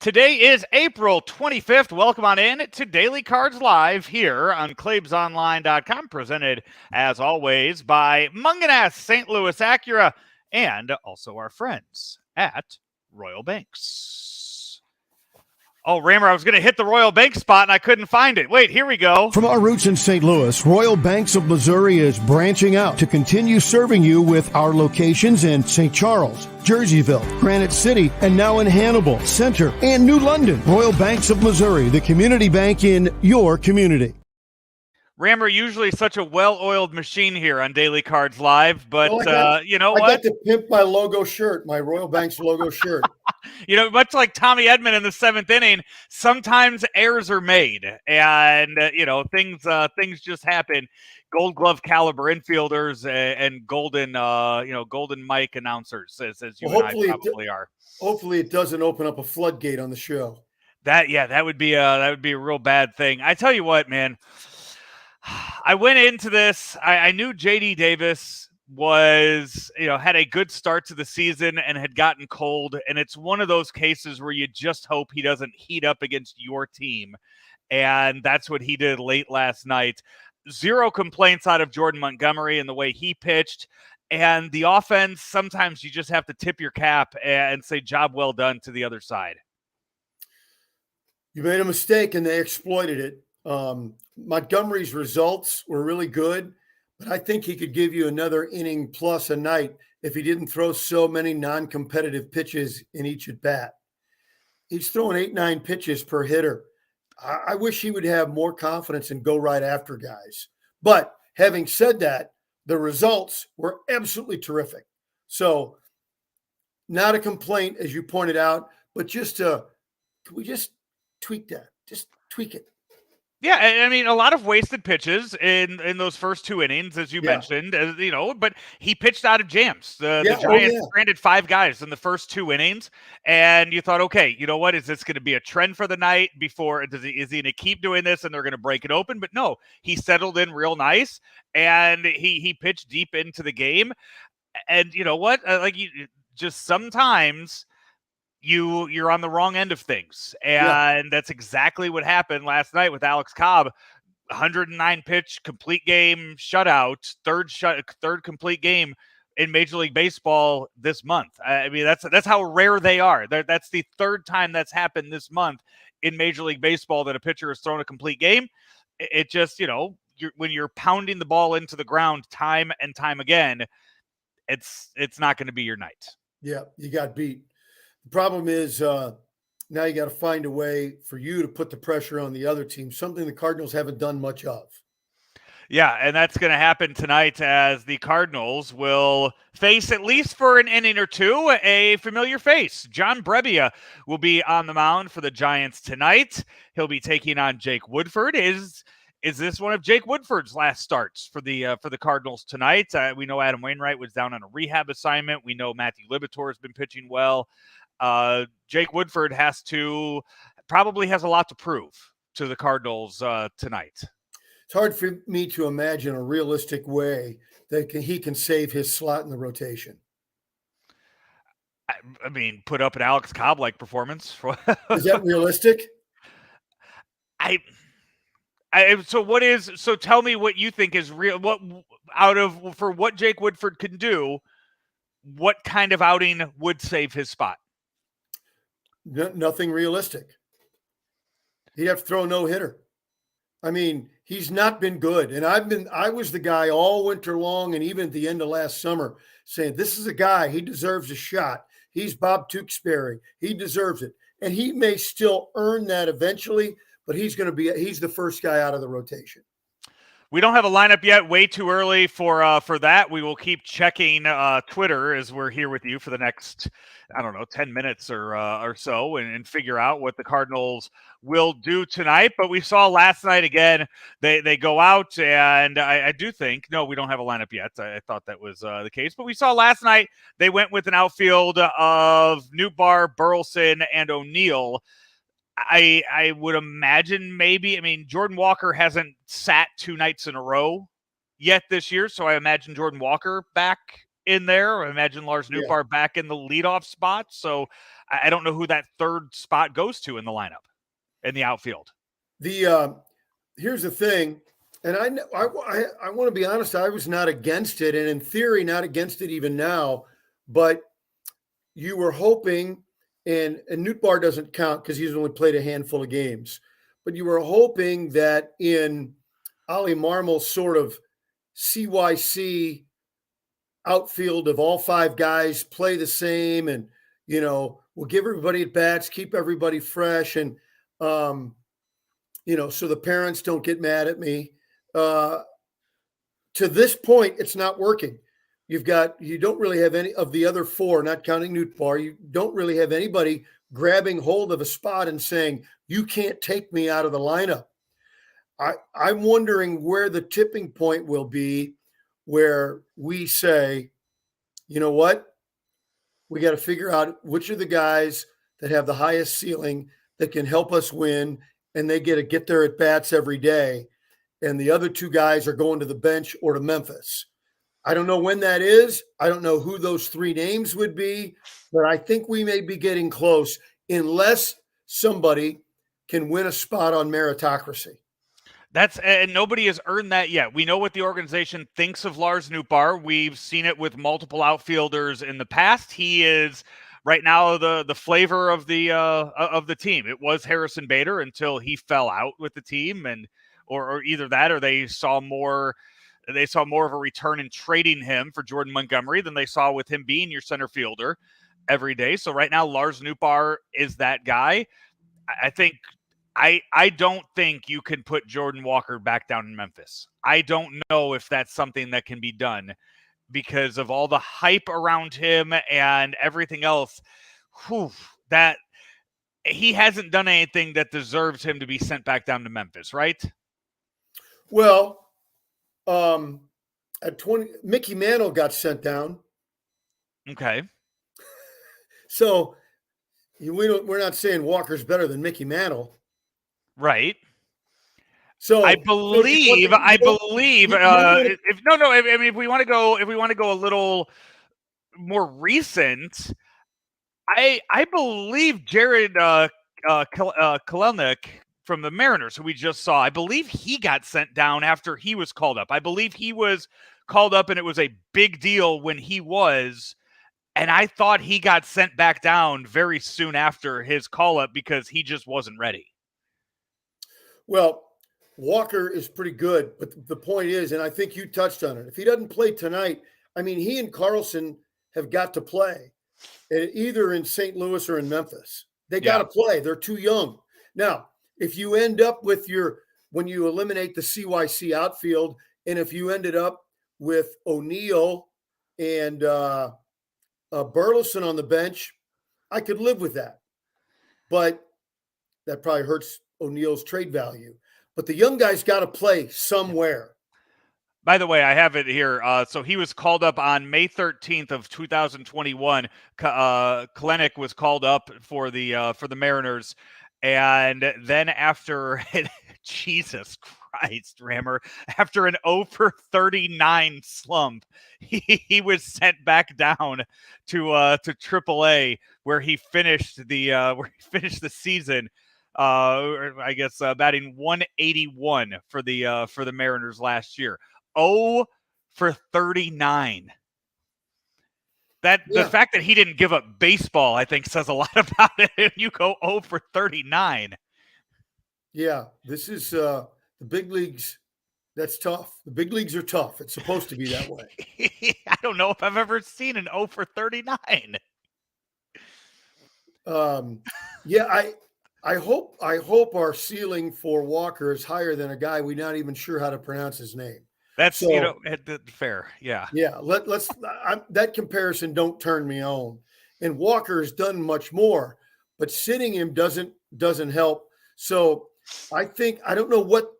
Today is April 25th. Welcome on in to Daily Cards Live here on ClaibsOnline.com, presented as always by Munganess St. Louis Acura and also our friends at Royal Banks. Oh, Rammer, I was going to hit the Royal Bank spot and I couldn't find it. Wait, here we go. From our roots in St. Louis, Royal Banks of Missouri is branching out to continue serving you with our locations in St. Charles, Jerseyville, Granite City, and now in Hannibal, Center, and New London. Royal Banks of Missouri, the community bank in your community. Rammer, usually such a well-oiled machine here on Daily Cards Live, but you know I what? got to pimp my logo shirt, my Royal Banks logo shirt. You know, much like Tommy Edman in the seventh inning, sometimes errors are made, and things just happen. Gold Glove caliber infielders and golden mic announcers, as you and I probably are. Hopefully, it doesn't open up a floodgate on the show. That would be a real bad thing. I tell you what, man. I went into this. I knew JD Davis was, had a good start to the season and had gotten cold. And it's one of those cases where you just hope he doesn't heat up against your team. And that's what he did late last night. Zero complaints out of Jordan Montgomery and the way he pitched. And the offense, sometimes you just have to tip your cap and say, job well done to the other side. You made a mistake and they exploited it. Montgomery's results were really good, but I think he could give you another inning plus a night if he didn't throw so many non-competitive pitches in each at bat. He's throwing 8-9 pitches per hitter. I wish he would have more confidence and go right after guys. But having said that, the results were absolutely terrific. So not a complaint, as you pointed out, but can we just tweak that? Just tweak it. Yeah, I mean, a lot of wasted pitches in those first two innings, as you mentioned, but he pitched out of jams. The Giants stranded 5 guys in the first 2 innings, and you thought, okay, you know what? Is this going to be a trend for the night before? Is he going to keep doing this and they're going to break it open? But no, he settled in real nice, and he pitched deep into the game. And you know what? Just sometimes you're on the wrong end of things. And that's exactly what happened last night with Alex Cobb. 109 pitch, complete game, shutout, third complete game in Major League Baseball this month. I mean, that's how rare they are. That's the third time that's happened this month in Major League Baseball that a pitcher has thrown a complete game. It just, when you're pounding the ball into the ground time and time again, it's not going to be your night. Yeah, you got beat. The problem is now you got to find a way for you to put the pressure on the other team, something the Cardinals haven't done much of. Yeah, and that's going to happen tonight as the Cardinals will face, at least for an inning or two, a familiar face. John Brebbia will be on the mound for the Giants tonight. He'll be taking on Jake Woodford. Is this one of Jake Woodford's last starts for the Cardinals tonight? We know Adam Wainwright was down on a rehab assignment. We know Matthew Libator has been pitching well. Jake Woodford probably has a lot to prove to the Cardinals tonight. It's hard for me to imagine a realistic way that he can save his slot in the rotation. I mean, put up an Alex Cobb-like performance. Is that realistic? So tell me what you think is real. For what Jake Woodford can do, what kind of outing would save his spot? Nothing realistic. He'd have to throw a no-hitter. I mean, he's not been good. And I was the guy all winter long and even at the end of last summer saying, this is a guy, he deserves a shot. He's Bob Tewksbury. He deserves it. And he may still earn that eventually, but he's the first guy out of the rotation. We don't have a lineup yet. Way too early for that. We will keep checking Twitter as we're here with you for the next, 10 minutes or so and figure out what the Cardinals will do tonight. But we saw last night again, they go out, and I do think, no, we don't have a lineup yet. I thought that was the case. But we saw last night they went with an outfield of Nootbaar, Burleson, and O'Neill. I would imagine Jordan Walker hasn't sat 2 nights in a row yet this year, so I imagine Jordan Walker back in there. I imagine Lars Nootbaar back in the leadoff spot. So I don't know who that third spot goes to in the lineup, in the outfield. Here's the thing, and I want to be honest, I was not against it, and in theory, not against it even now, but you were hoping, and Nootbaar doesn't count because he's only played a handful of games, but you were hoping that in Ollie Marmol's sort of CYC outfield of all five guys play the same, and we'll give everybody at bats, keep everybody fresh, and so the parents don't get mad at me. To this point, it's not working. You don't really have any of the other four, not counting Nootbaar. You don't really have anybody grabbing hold of a spot and saying, you can't take me out of the lineup. I'm wondering where the tipping point will be where we say, you know what? We got to figure out which are the guys that have the highest ceiling that can help us win, and they get their at-bats every day. And the other two guys are going to the bench or to Memphis. I don't know when that is. I don't know who those three names would be, but I think we may be getting close unless somebody can win a spot on meritocracy. And nobody has earned that yet. We know what the organization thinks of Lars Nootbaar. We've seen it with multiple outfielders in the past. He is right now the flavor of the team. It was Harrison Bader until he fell out with the team, and or either that or they saw more of a return in trading him for Jordan Montgomery than they saw with him being your center fielder every day. So right now, Lars Nootbaar is that guy. I don't think you can put Jordan Walker back down in Memphis. I don't know if that's something that can be done because of all the hype around him and everything else. That he hasn't done anything that deserves him to be sent back down to Memphis, right? Well, at 20, Mickey Mantle got sent down. Okay. So we're not saying Walker's better than Mickey Mantle. Right. So I believe. I mean, if we want to go a little more recent, I believe Jared Kelenic from the Mariners, who we just saw, I believe he got sent down after he was called up. I believe he was called up, and it was a big deal when he was. And I thought he got sent back down very soon after his call up because he just wasn't ready. Well, Walker is pretty good, but the point is, and I think you touched on it, if he doesn't play tonight, I mean, he and Carlson have got to play either in St. Louis or in Memphis. They got to play. They're too young. Now, if you end up with when you eliminate the CYC outfield, and if you ended up with O'Neill and Burleson on the bench, I could live with that. But that probably hurts O'Neill's trade value. But the young guy's got to play somewhere. By the way, I have it here. So he was called up on May 13th of 2021. Kelenic was called up for the Mariners. And then after Jesus Christ, Rammer, after an 0 for 39 slump, he was sent back down to AAA where he finished the season. I guess batting 181 for the Mariners last year. 0 for 39. The fact that he didn't give up baseball, I think, says a lot about it. If you go 0 for 39. Yeah, this is the big leagues. That's tough. The big leagues are tough. It's supposed to be that way. I don't know if I've ever seen an 0 for 39. Yeah, I hope our ceiling for Walker is higher than a guy we're not even sure how to pronounce his name. That's fair. Yeah. Yeah. Let's that comparison don't turn me on. And Walker has done much more, but sitting him doesn't help. So I don't know what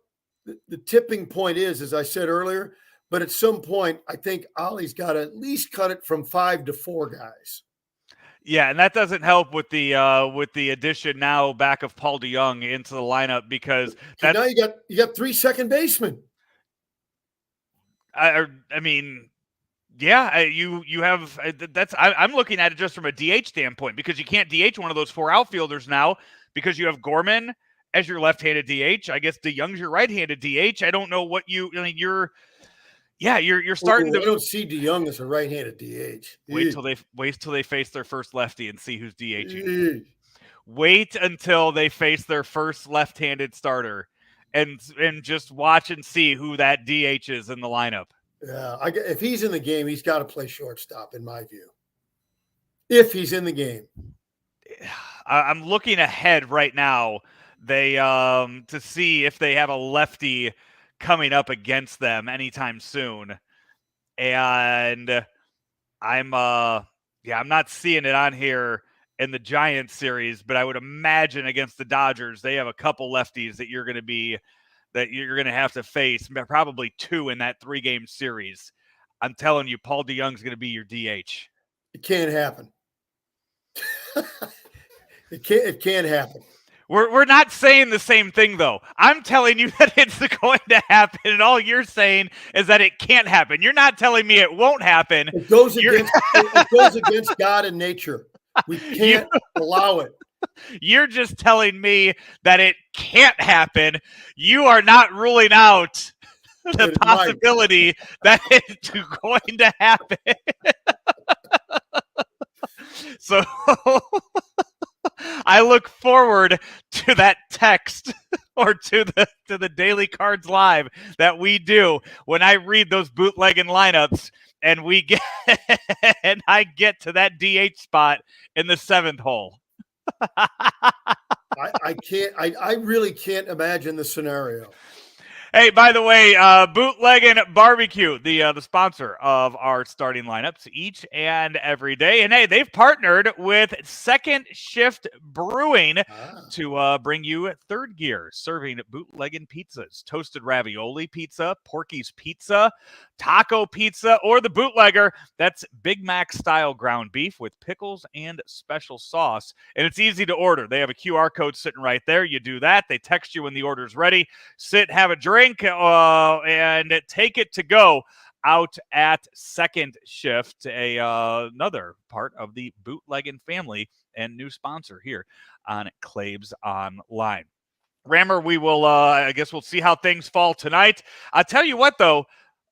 the tipping point is, as I said earlier, but at some point I think Ollie's got to at least cut it from 5 to 4 guys. Yeah, and that doesn't help with the addition now back of Paul DeJong into the lineup because now you got 3 second basemen. I mean, Yeah, you have I'm looking at it just from a DH standpoint because you can't DH one of those 4 outfielders now because you have Gorman as your left-handed DH. I guess DeYoung's your right-handed DH. I don't know what you're starting to. I don't see DeYoung as a right-handed DH. Wait till they face their first lefty and see who's DHing. Wait until they face their first left-handed starter and just watch and see who that DH is in the lineup. Yeah, if he's in the game, he's got to play shortstop, in my view. If he's in the game, I'm looking ahead right now. They to see if they have a lefty coming up against them anytime soon, and I'm not seeing it on here in the Giants series, but I would imagine against the Dodgers they have a couple lefties that you're going to have to face, probably 2 in that 3-game series. I'm telling you, Paul DeYoung's going to be your DH. It can't happen. It can't happen. We're not saying the same thing, though. I'm telling you that it's going to happen, and all you're saying is that it can't happen. You're not telling me it won't happen. It goes against God and nature. We can't allow it. You're just telling me that it can't happen. You are not ruling out the possibility that it's going to happen. So I look forward to that text or to the Daily Cards Live that we do when I read those bootlegging lineups and I get to that DH spot in the 7th hole. I really can't imagine the scenario. Hey, by the way, Bootleggin' Barbecue, the sponsor of our starting lineups each and every day. And hey, they've partnered with Second Shift Brewing to bring you Third Gear, serving bootlegging pizzas, toasted ravioli pizza, Porky's Pizza, taco pizza, or the bootlegger. That's Big Mac style ground beef with pickles and special sauce. And it's easy to order. They have a QR code sitting right there. You do that. They text you when the order's ready. Sit, have a drink, and take it to go out at Second Shift, another part of the bootlegging family and new sponsor here on Claibs Online. Rammer, we will, I guess we'll see how things fall tonight. I'll tell you what, though,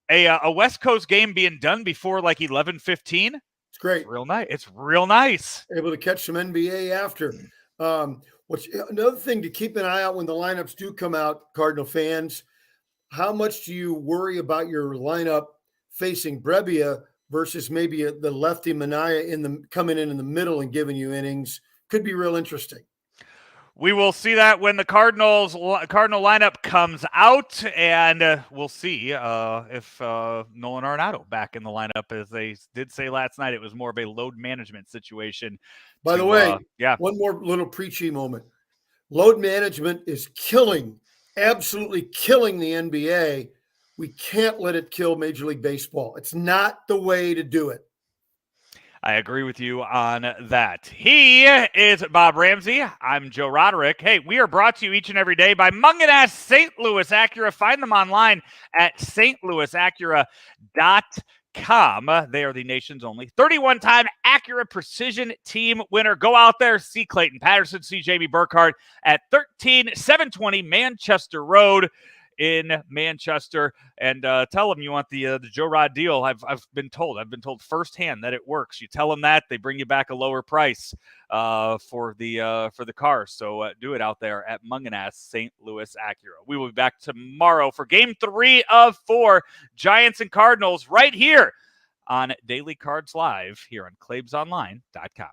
a West Coast game being done before like 11:15. It's great. It's real nice. Able to catch some NBA after. What's another thing to keep an eye out when the lineups do come out, Cardinal fans? How much do you worry about your lineup facing Brebbia versus maybe the lefty Minaya coming in the middle and giving you innings? Could be real interesting. We will see that when the Cardinal lineup comes out, and we'll see if Nolan Arenado back in the lineup. As they did say last night, it was more of a load management situation. By the way, one more little preachy moment. Load management is absolutely killing the NBA. We can't let it kill Major League Baseball. It's not the way to do it. I agree with you on that. He is Bob Ramsey. I'm Joe Roderick. Hey, we are brought to you each and every day by Munganess St. Louis Acura. Find them online at stlouisacura.com. They are the nation's only 31-time Acura Precision Team winner. Go out there, see Clayton Patterson, see Jamie Burkhardt at 13720 Manchester Road in Manchester, and tell them you want the Joe Rod deal. I've been told firsthand that it works. You tell them that, they bring you back a lower price for the car. So do it out there at Munganess St. Louis Acura. We will be back tomorrow for Game 3 of 4, Giants and Cardinals, right here on Daily Cards Live here on ClaibsOnline.com.